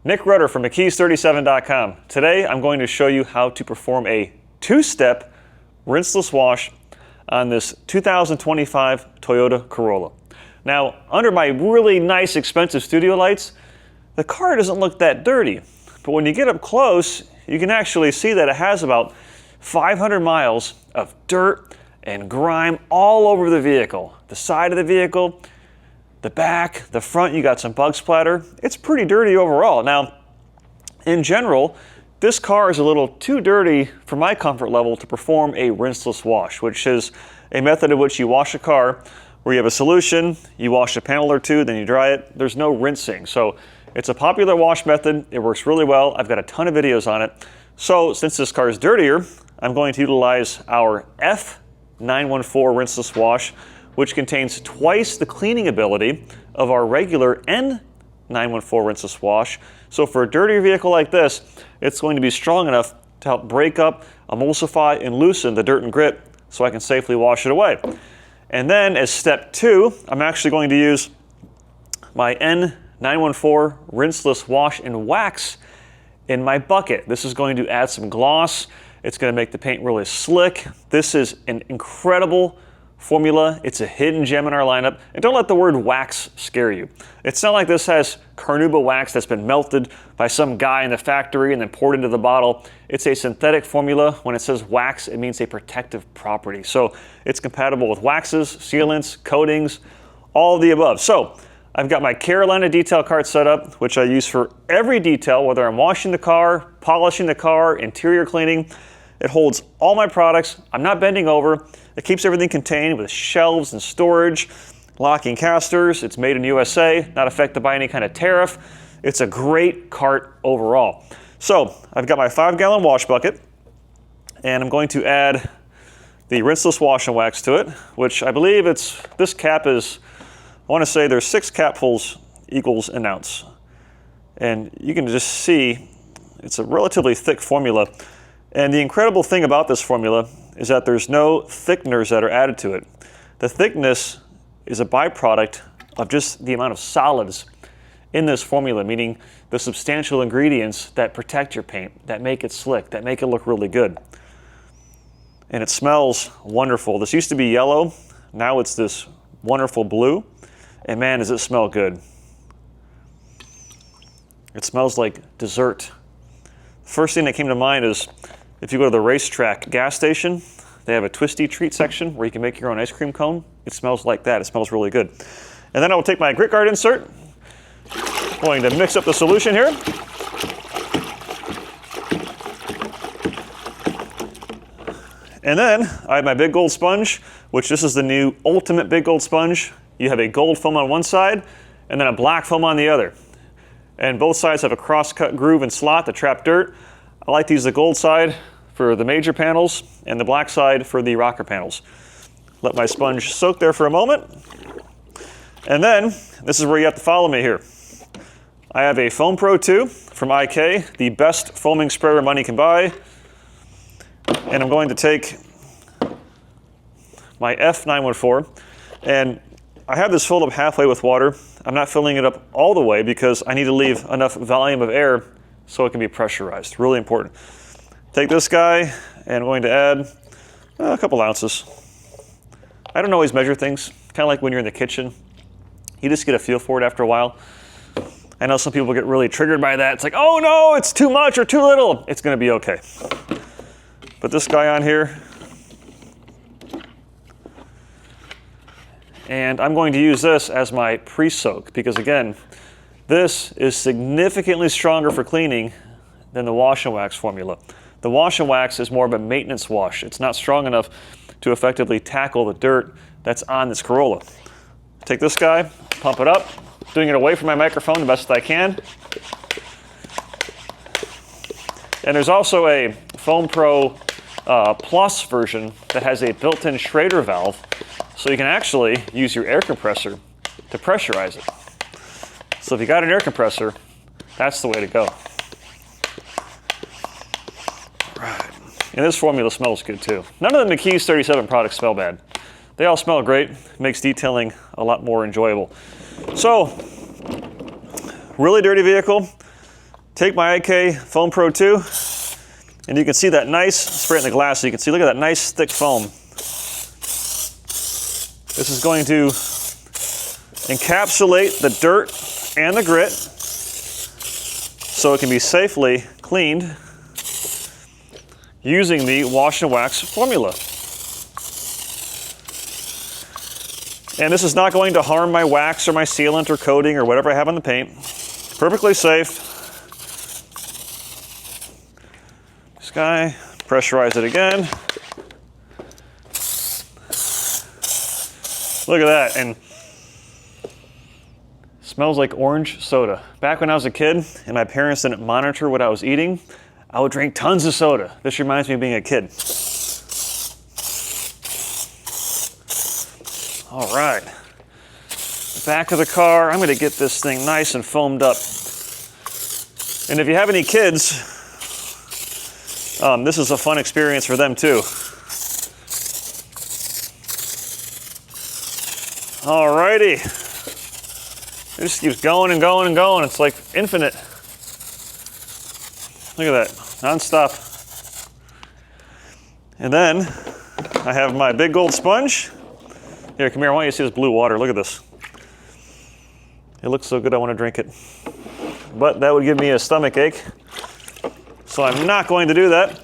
Nick Rudder from McKee's37.com. Today I'm going to show you how to perform a two-step rinseless wash on this 2025 Toyota Corolla. Now, under my really nice expensive studio lights, the car doesn't look that dirty. But when you get up close, you can actually see that it has about 500 miles of dirt and grime all over the vehicle. The side of the vehicle, the back, the front, you got some bug splatter. It's pretty dirty overall. Now, in general, this car is a little too dirty for my comfort level to perform a rinseless wash, which is a method in which you wash a car where you have a solution, you wash a panel or two, then you dry it. There's no rinsing. So it's a popular wash method. It works really well. I've got a ton of videos on it. So since this car is dirtier, I'm going to utilize our F-914 Rinseless Wash, which contains twice the cleaning ability of our regular N-914 Rinseless Wash. So for a dirtier vehicle like this, it's going to be strong enough to help break up, emulsify, and loosen the dirt and grit so I can safely wash it away. And then as step two, I'm actually going to use my N-914 Rinseless Wash and Wax in my bucket. This is going to add some gloss. It's going to make the paint really slick. This is an incredible formula. It's a hidden gem in our lineup. And don't let the word wax scare you. It's not like this has carnauba wax that's been melted by some guy in the factory and then poured into the bottle. It's a synthetic formula. When it says wax, it means a protective property. So it's compatible with waxes, sealants, coatings, all of the above. So I've got my Carolina detail cart set up, which I use for every detail, whether I'm washing the car, polishing the car, interior cleaning. It holds all my products. I'm not bending over. It keeps everything contained with shelves and storage, locking casters. It's made in USA, not affected by any kind of tariff. It's a great cart overall. So I've got my 5-gallon wash bucket, and I'm going to add the rinseless wash and wax to it, which I believe this cap is, I want to say there's 6 capfuls equals an ounce. And you can just see it's a relatively thick formula. And the incredible thing about this formula is that there's no thickeners that are added to it. The thickness is a byproduct of just the amount of solids in this formula, meaning the substantial ingredients that protect your paint, that make it slick, that make it look really good. And it smells wonderful. This used to be yellow, now it's this wonderful blue, and man, does it smell good. It smells like dessert. First thing that came to mind is if you go to the racetrack gas station, they have a twisty treat section where you can make your own ice cream cone. It smells like that. It smells really good. And then I will take my grit guard insert. Going to mix up the solution here. And then I have my big gold sponge, which this is the new ultimate big gold sponge. You have a gold foam on one side and then a black foam on the other. And both sides have a cross-cut groove and slot to trap dirt. I like to use the gold side for the major panels and the black side for the rocker panels. Let my sponge soak there for a moment. And then, this is where you have to follow me here. I have a Foam Pro 2 from IK, the best foaming sprayer money can buy. And I'm going to take my F-914, and I have this filled up halfway with water. I'm not filling it up all the way because I need to leave enough volume of air so it can be pressurized. Really important. Take this guy, and I'm going to add a couple ounces. I don't always measure things, kind of like when you're in the kitchen. You just get a feel for it after a while. I know some people get really triggered by that. It's like, oh no, it's too much or too little. It's going to be okay. Put this guy on here. And I'm going to use this as my pre-soak because again, this is significantly stronger for cleaning than the wash and wax formula. The wash and wax is more of a maintenance wash. It's not strong enough to effectively tackle the dirt that's on this Corolla. Take this guy, pump it up, doing it away from my microphone the best I can. And there's also a Foam Pro Plus version that has a built-in Schrader valve, so you can actually use your air compressor to pressurize it. So if you got an air compressor, that's the way to go. Right. And this formula smells good too. None of the McKee's 37 products smell bad. They all smell great. Makes detailing a lot more enjoyable. So, really dirty vehicle. Take my AK Foam Pro 2, and you can see that nice, spray it in the glass so you can see, look at that nice thick foam. This is going to encapsulate the dirt and the grit so it can be safely cleaned using the wash and wax formula. And this is not going to harm my wax or my sealant or coating or whatever I have on the paint. Perfectly safe. This guy, pressurize it again. Look at that, and smells like orange soda. Back when I was a kid and my parents didn't monitor what I was eating, I would drink tons of soda. This reminds me of being a kid. All right, back of the car. I'm gonna get this thing nice and foamed up. And if you have any kids, this is a fun experience for them too. Alrighty, it just keeps going and going and going. It's like infinite. Look at that, non-stop. And then I have my big gold sponge. Here, come here, I want you to see this blue water. Look at this. It looks so good, I want to drink it. But that would give me a stomach ache. So I'm not going to do that.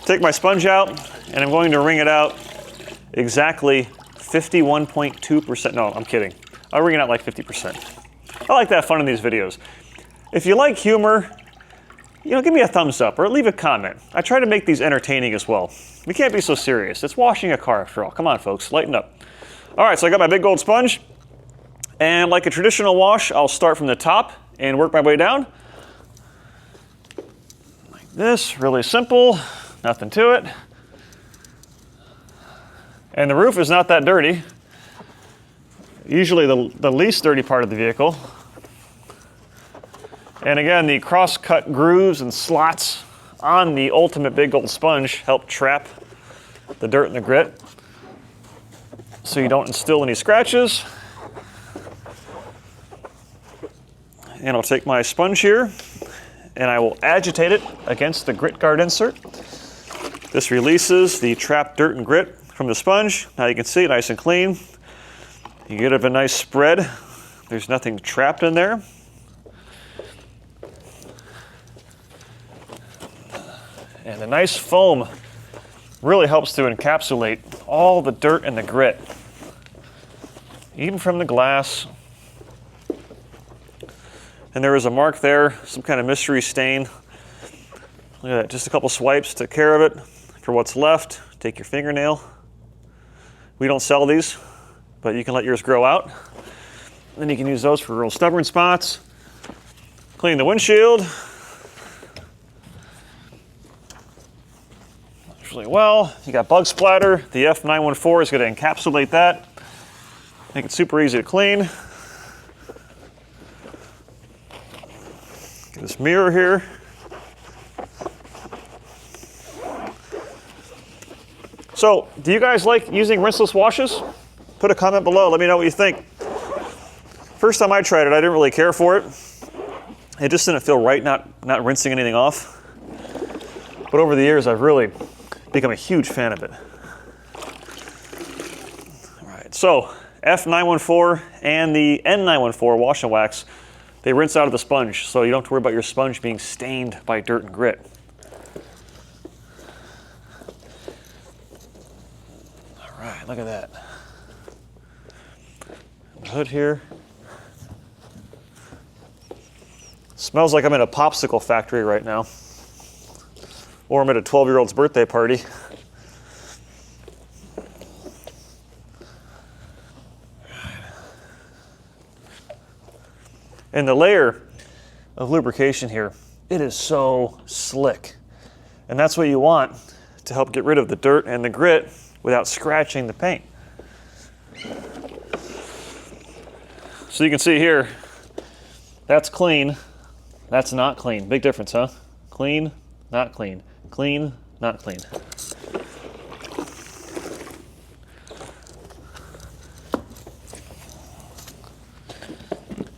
Take my sponge out, and I'm going to wring it out exactly 51.2%. No, I'm kidding. I'll wring it out like 50%. I like that fun in these videos. If you like humor, give me a thumbs up or leave a comment. I try to make these entertaining as well. We can't be so serious. It's washing a car after all. Come on, folks, lighten up. All right, so I got my big gold sponge. And like a traditional wash, I'll start from the top and work my way down. Like this, really simple, nothing to it. And the roof is not that dirty. Usually the least dirty part of the vehicle. And again, the cross-cut grooves and slots on the ultimate big gold sponge help trap the dirt and the grit so you don't instill any scratches. And I'll take my sponge here and I will agitate it against the grit guard insert. This releases the trapped dirt and grit from the sponge. Now you can see it nice and clean. You get a nice spread. There's nothing trapped in there. And the nice foam really helps to encapsulate all the dirt and the grit, even from the glass. And there is a mark there, some kind of mystery stain. Look at that, just a couple swipes took care of it. For what's left, take your fingernail. We don't sell these, but you can let yours grow out. Then you can use those for real stubborn spots. Clean the windshield. Really well. You got bug splatter. The F-914 is going to encapsulate that. Make it super easy to clean. Get this mirror here. So, do you guys like using rinseless washes? Put a comment below. Let me know what you think. First time I tried it, I didn't really care for it. It just didn't feel right not rinsing anything off. But over the years, I've really become a huge fan of it. All right, so F-914 and the N-914 Wash and Wax, they rinse out of the sponge, so you don't have to worry about your sponge being stained by dirt and grit. All right, look at that. The hood here. Smells like I'm in a popsicle factory right now. Or I'm at a 12-year-old's birthday party. And the layer of lubrication here, it is so slick. And that's what you want to help get rid of the dirt and the grit without scratching the paint. So you can see here, that's clean, that's not clean. Big difference, huh? Clean, not clean. Clean, not clean.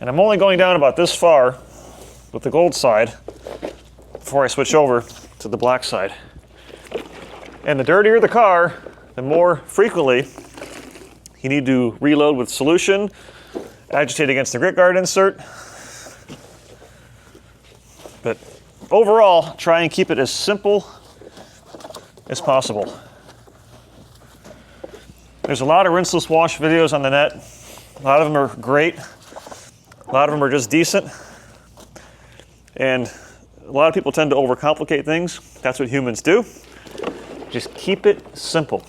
And I'm only going down about this far with the gold side. before I switch over to the black side. And the dirtier the car, the more frequently you need to reload with solution, agitate against the grit guard insert. But overall, try and keep it as simple as possible. There's a lot of rinseless wash videos on the net. A lot of them are great. A lot of them are just decent. And a lot of people tend to overcomplicate things. That's what humans do. Just keep it simple.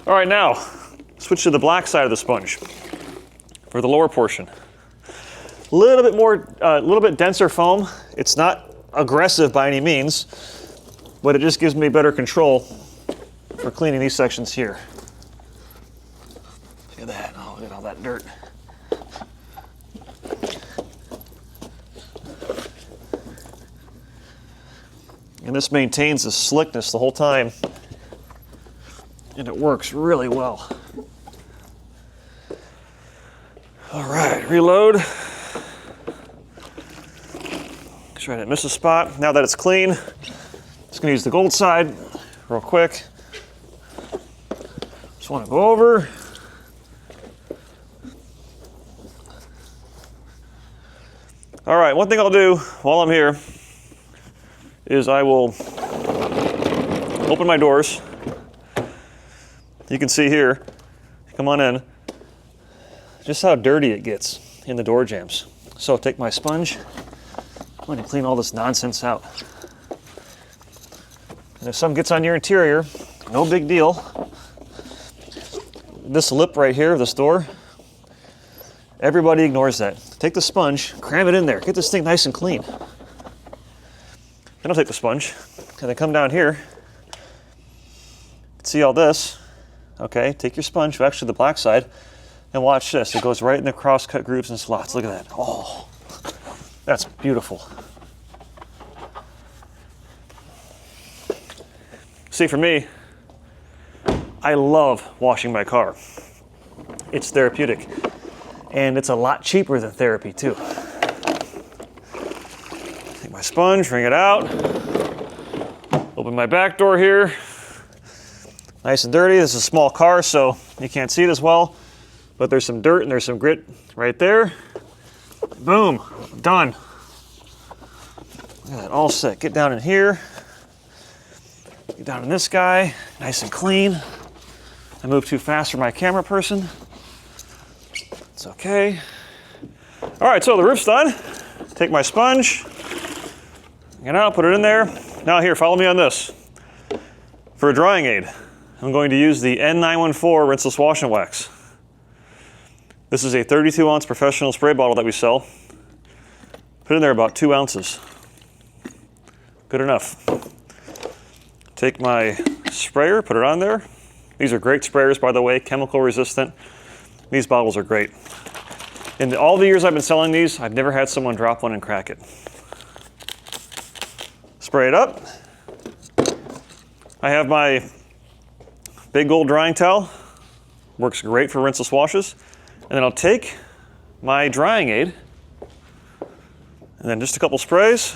All right, now switch to the black side of the sponge for the lower portion. A little bit denser foam. It's not aggressive by any means, but it just gives me better control for cleaning these sections here. Look at that. Oh, look at all that dirt. And this maintains the slickness the whole time, and it works really well. All right, reload. Try to miss a spot. Now that it's clean, just gonna use the gold side real quick. Just wanna go over. All right, one thing I'll do while I'm here is I will open my doors. You can see here, come on in, just how dirty it gets in the door jambs. So take my sponge, I'm going to clean all this nonsense out. And if some gets on your interior, no big deal. This lip right here of this door, everybody ignores that. Take the sponge, cram it in there, get this thing nice and clean. Then I'll take the sponge and then come down here. See all this? Okay, take your sponge, actually the black side, and watch this. It goes right in the cross-cut grooves and slots. Look at that. Oh, that's beautiful. See, for me, I love washing my car. It's therapeutic, and it's a lot cheaper than therapy too. Take my sponge, wring it out, open my back door here. Nice and dirty. This is a small car, so you can't see it as well, but there's some dirt and there's some grit right there. Boom, done. Look at that, all set. Get down in here. Get down in this guy, nice and clean. I moved too fast for my camera person. It's okay. All right, so the roof's done. Take my sponge, get out, put it in there. Now here, follow me on this. For a drying aid, I'm going to use the N-914 Rinseless Wash Wax. This is a 32-ounce professional spray bottle that we sell. Put in there about 2 ounces. Good enough. Take my sprayer, put it on there. These are great sprayers, by the way, chemical resistant. These bottles are great. In all the years I've been selling these, I've never had someone drop one and crack it. Spray it up. I have my big gold drying towel. Works great for rinseless washes. And then I'll take my drying aid and then just a couple sprays.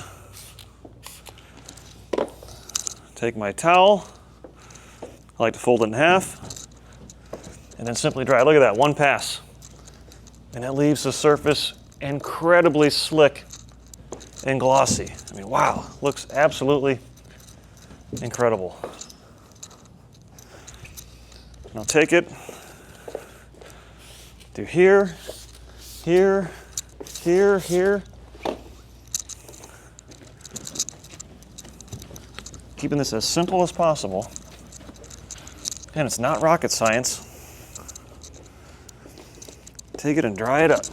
Take my towel. I like to fold it in half and then simply dry. Look at that, one pass. And it leaves the surface incredibly slick and glossy. I mean, wow, looks absolutely incredible. And I'll take it, do here, here, here, here. Keeping this as simple as possible. And it's not rocket science. Take it and dry it up.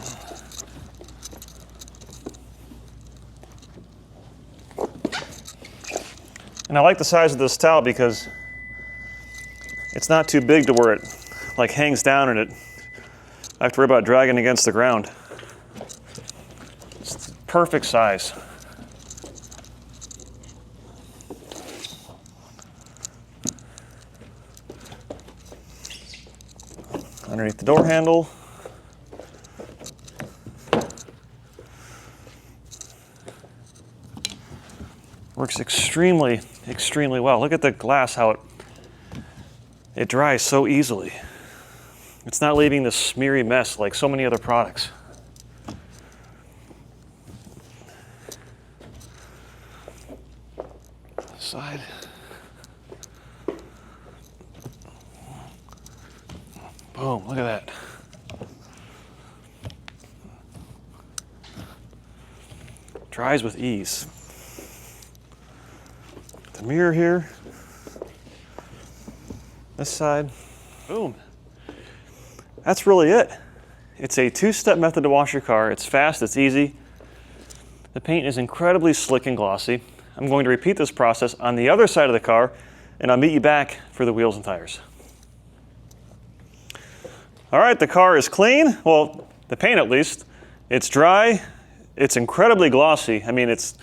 And I like the size of this towel because it's not too big to where it like hangs down and I have to worry about dragging against the ground. It's the perfect size. Underneath the door handle. Works extremely, extremely well. Look at the glass, how it dries so easily. It's not leaving this smeary mess like so many other products. Side. Boom, look at that. Dries with ease. The mirror here. This side. Boom. That's really it. It's a two-step method to wash your car. It's fast, it's easy. The paint is incredibly slick and glossy. I'm going to repeat this process on the other side of the car, and I'll meet you back for the wheels and tires. All right, the car is clean. Well, the paint at least. It's dry. It's incredibly glossy. I mean, it's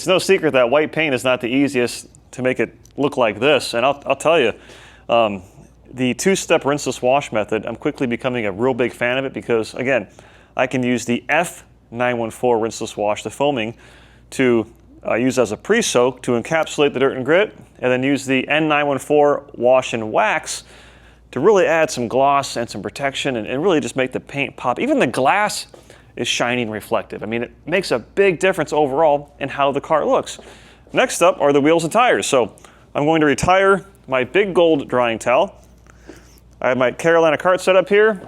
no secret that white paint is not the easiest to make it look like this. And I'll tell you, the two-step rinseless wash method, I'm quickly becoming a real big fan of it because, again, I can use the F-914 Rinseless Wash, the foaming, to use as a pre-soak to encapsulate the dirt and grit, and then use the N-914 Wash and Wax to really add some gloss and some protection and really just make the paint pop. Even the glass is shiny and reflective. I mean, it makes a big difference overall in how the car looks. Next up are the wheels and tires. So I'm going to retire my big gold drying towel. I have my Carolina cart set up here.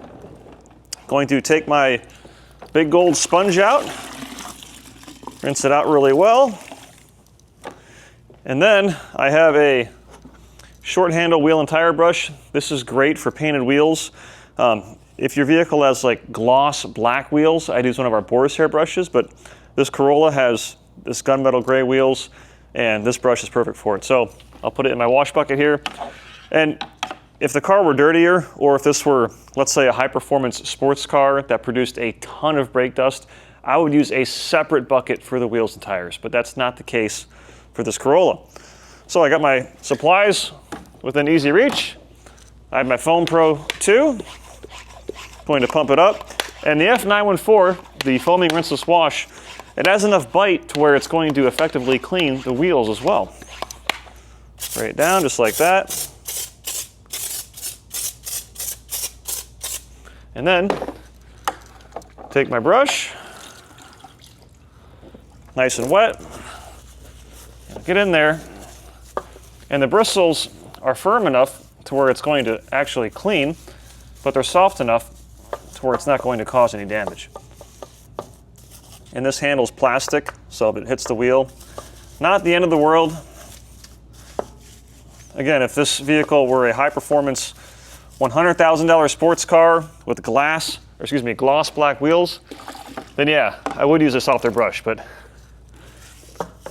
Going to take my big gold sponge out, rinse it out really well. And then I have a short handle wheel and tire brush. This is great for painted wheels. If your vehicle has like gloss black wheels, I'd use one of our boar's hair brushes, but this Corolla has this gunmetal gray wheels, and this brush is perfect for it. So I'll put it in my wash bucket here. And if the car were dirtier, or if this were, let's say, a high-performance sports car that produced a ton of brake dust, I would use a separate bucket for the wheels and tires, but that's not the case for this Corolla. So I got my supplies within easy reach. I have my Foam Pro 2. Going to pump it up. And the F-914, the Foaming Rinseless Wash, it has enough bite to where it's going to effectively clean the wheels as well. Spray it down just like that. And then take my brush, nice and wet, get in there, and the bristles are firm enough to where it's going to actually clean, but they're soft enough to where it's not going to cause any damage. And this handle's plastic, so if it hits the wheel, not the end of the world. Again, if this vehicle were a high-performance $100,000 sports car with gloss black wheels, then yeah, I would use a softer brush. But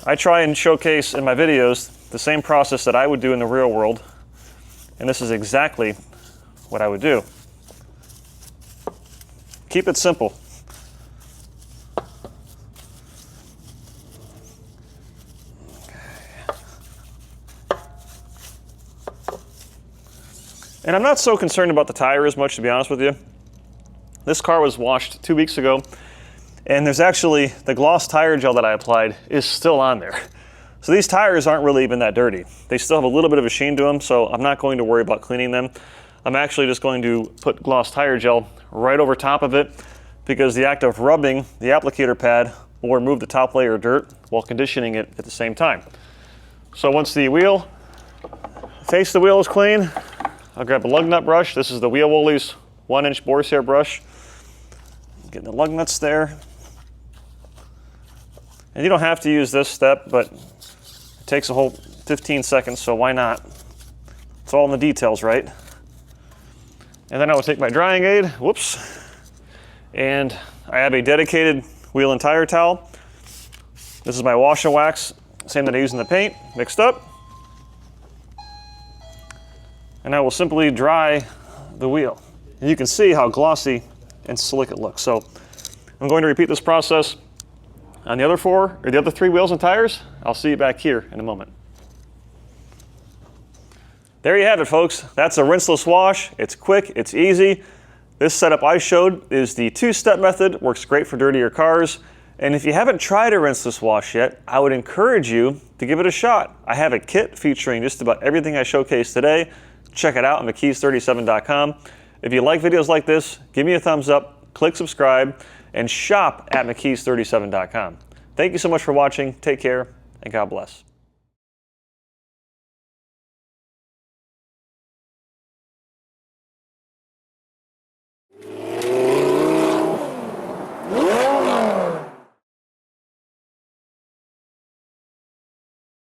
I try and showcase in my videos the same process that I would do in the real world, and this is exactly what I would do. Keep it simple. And I'm not so concerned about the tire as much, to be honest with you. This car was washed 2 weeks ago, and there's actually the gloss tire gel that I applied is still on there. So these tires aren't really even that dirty. They still have a little bit of a sheen to them, so I'm not going to worry about cleaning them. I'm actually just going to put gloss tire gel right over top of it, because the act of rubbing the applicator pad will remove the top layer of dirt while conditioning it at the same time. So once the face of the wheel is clean, I'll grab a lug nut brush. This is the Wheel Woolies 1-inch boar's hair brush. Getting the lug nuts there. And you don't have to use this step, but it takes a whole 15 seconds, so why not? It's all in the details, right? And then I will take my drying aid, whoops, and I have a dedicated wheel and tire towel. This is my wash and wax, same that I use in the paint, mixed up. And I will simply dry the wheel. And you can see how glossy and slick it looks. So I'm going to repeat this process on the other 3 wheels and tires. I'll see you back here in a moment. There you have it, folks. That's a rinseless wash. It's quick, it's easy. This setup I showed is the 2-step method. Works great for dirtier cars. And if you haven't tried a rinseless wash yet, I would encourage you to give it a shot. I have a kit featuring just about everything I showcased today. Check it out on McKee's37.com. If you like videos like this, give me a thumbs up, click subscribe, and shop at McKee's37.com. Thank you so much for watching. Take care, and God bless.